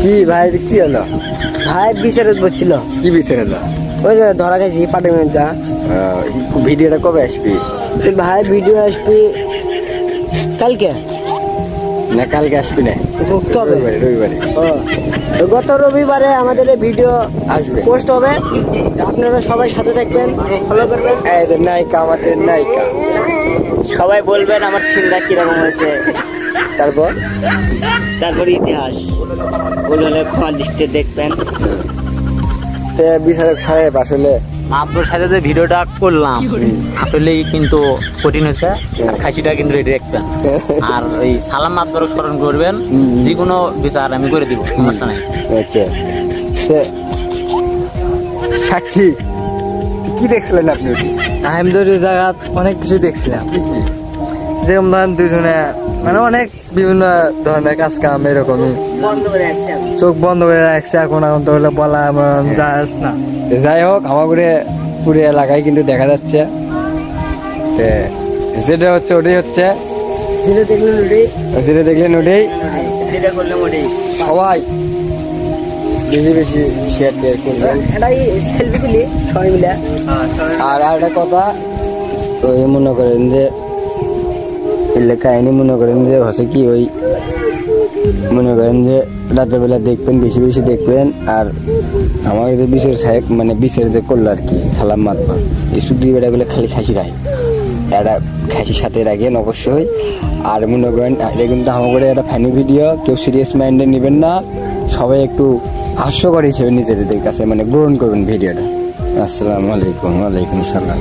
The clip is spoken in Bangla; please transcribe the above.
কি ভাই কি হলো? ভাই বিচারত বলছিল। কি বিচার হলো? ওই যে ধরা গেছি পার্টিমেন্ট যা। ভিডিওটা কবে আসবি? ভাই ভিডিও আসবি কালকে না, কালকে আসবি না, কবে? রবিবারে। গত রবিবারে আমাদের ভিডিও আসবে, পোস্ট হবে। আপনারা সবাই সাথে থাকবেন, ফলো করবেন। নায়িকা, আমাদের নায়িকা। সবাই বলবেন আমার সিনটা কিরকম হয়েছে। তারপর ইতিহাস বললে ক্ষমা দৃষ্টি দেখবেন। বিচারক সাহেব, আসলে আপনার সাথে যে ভিডিওটা করলাম আসলেই কিন্তু কঠিন হয়েছে। খাসিটা কিন্তু রেডি রাখবেন, আর ওই সালাম মাতবরক স্মরণ করবেন। যে কোনো বিচার আমি করে দিব, সমস্যা নাই। আচ্ছা, সাক্ষী কি দেখছিলেন আপনি? আমি তো ওই জায়গা অনেক কিছু দেখছিলাম, যেরকম ধরেন দুজনে মানে অনেক বিভিন্ন ধরনের কাজ কাম এরকমই চোখ বন্ধ করে রাখছে। এখন তো হলে বলা যায় না। যাই হোক, আমাগুড়ে পুরো এলাকায় কিন্তু দেখা যাচ্ছে যেটা হচ্ছে ওটাই হচ্ছে, যেটা দেখলেন ওটাই। যেটা করলে মোটেই সবাই বেশি বেশি শেয়ার টেয়ার করবেন। এটাই সেলফি তুলি সবাই মিলে। আর একটা কথা, ওই মনে করেন যে কাহিনী, মনে করেন যে হচ্ছে কি, ওই মনে করেন যে রাতের বেলা দেখবেন, বেশি বেশি দেখবেন। আর আমার যে বিশেষ সাহেব মানে বিশেষ যে করলো আর কি সালাম মাতবার, এই শুধু বেটাগুলো খালি খাসি খায়, একটা খাসির সাথে রাখেন অবশ্যই। আর মনে করেন এটা কিন্তু আমার একটা ফানি ভিডিও, কেউ সিরিয়াস মাইন্ডে নেবেন না, সবাই একটু হাস্যকর হিসেবে নিজেদের কাছে মানে গ্রহণ করবেন ভিডিওটা। আসসালামু আলাইকুম। ওয়ালাইকুম সালাম।